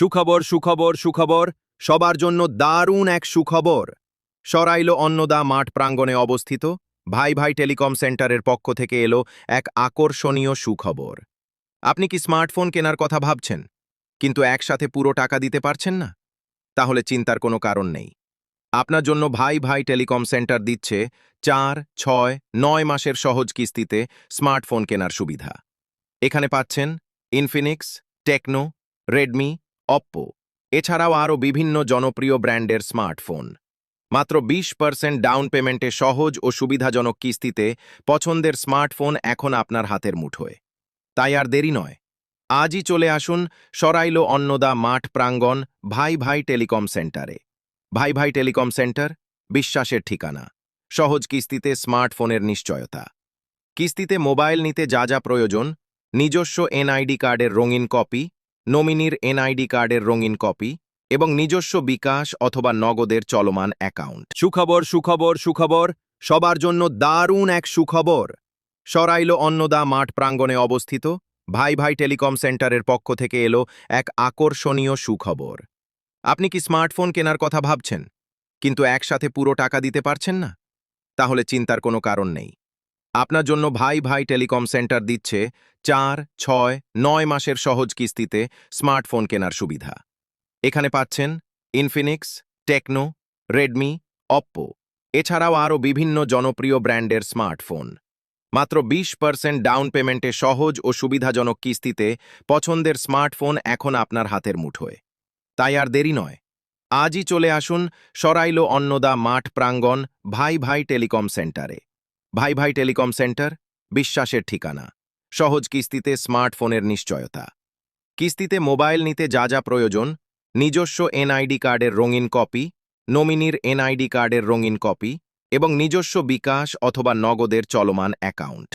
সুখবর সুখবর সুখবর সবার জন্য দারুণ এক সুখবর। সরাইল অন্নদা মাঠ প্রাঙ্গণে অবস্থিত ভাই ভাই টেলিকম সেন্টারের পক্ষ থেকে এলো এক আকর্ষণীয় সুখবর। আপনি কি স্মার্টফোন কেনার কথা ভাবছেন, কিন্তু একসাথে পুরো টাকা দিতে পারছেন না? তাহলে চিন্তার কোনো কারণ নেই। আপনার জন্য ভাই ভাই টেলিকম সেন্টার দিচ্ছে 4, 6, 9 মাসের সহজ কিস্তিতে স্মার্টফোন কেনার সুবিধা। এখানে পাচ্ছেন ইনফিনিক্স, টেকনো, রেডমি, অপ্পো, এছাড়াও আরও বিভিন্ন জনপ্রিয় ব্র্যান্ডের স্মার্টফোন। মাত্র 20% ডাউন পেমেন্টে সহজ ও সুবিধাজনক কিস্তিতে পছন্দের স্মার্টফোন এখন আপনার হাতের মুঠোয়। তাই আর দেরি নয়, আজই চলে আসুন সরাইল অন্নদা মাঠ প্রাঙ্গণ ভাই ভাই টেলিকম সেন্টারে। ভাই ভাই টেলিকম সেন্টার, বিশ্বাসের ঠিকানা। সহজ কিস্তিতে স্মার্টফোনের নিশ্চয়তা। কিস্তিতে মোবাইল নিতে যা যা প্রয়োজন: নিজস্ব এনআইডি কার্ডের রঙিন কপি, নমিনির এনআইডি কার্ডের রঙিন কপি এবং নিজস্ব বিকাশ অথবা নগদের চলমান অ্যাকাউন্ট। সুখবর সুখবর সুখবর সবার জন্য দারুণ এক সুখবর। সরাইল অন্নদা মাঠ প্রাঙ্গণে অবস্থিত ভাই ভাই টেলিকম সেন্টারের পক্ষ থেকে এলো এক আকর্ষণীয় সুখবর। আপনি কি স্মার্টফোন কেনার কথা ভাবছেন, কিন্তু একসাথে পুরো টাকা দিতে পারছেন না? তাহলে চিন্তার কোনো কারণ নেই। আপনার জন্য ভাই ভাই টেলিকম সেন্টার দিচ্ছে 4, 6, 9 মাসের সহজ কিস্তিতে স্মার্টফোন কেনার সুবিধা। এখানে পাচ্ছেন ইনফিনিক্স, টেকনো, রেডমি, অপ্পো, এছাড়াও আরও বিভিন্ন জনপ্রিয় ব্র্যান্ডের স্মার্টফোন। মাত্র 20% ডাউন পেমেন্টে সহজ ও সুবিধাজনক কিস্তিতে পছন্দের স্মার্টফোন এখন আপনার হাতের মুঠোয়। তাই আর দেরি নয়, আজই চলে আসুন সরাইল অন্নদা মাঠ প্রাঙ্গণ ভাই ভাই টেলিকম সেন্টারে। ভাই ভাই টেলিকম সেন্টার, বিশ্বাসের ঠিকানা। সহজ কিস্তিতে স্মার্টফোনের নিশ্চয়তা। কিস্তিতে মোবাইল নিতে যা যা প্রয়োজন: নিজস্ব এনআইডি কার্ডের রঙিন কপি, নমিনির এনআইডি কার্ডের রঙিন কপি এবং নিজস্ব বিকাশ অথবা নগদের চলমান অ্যাকাউন্ট।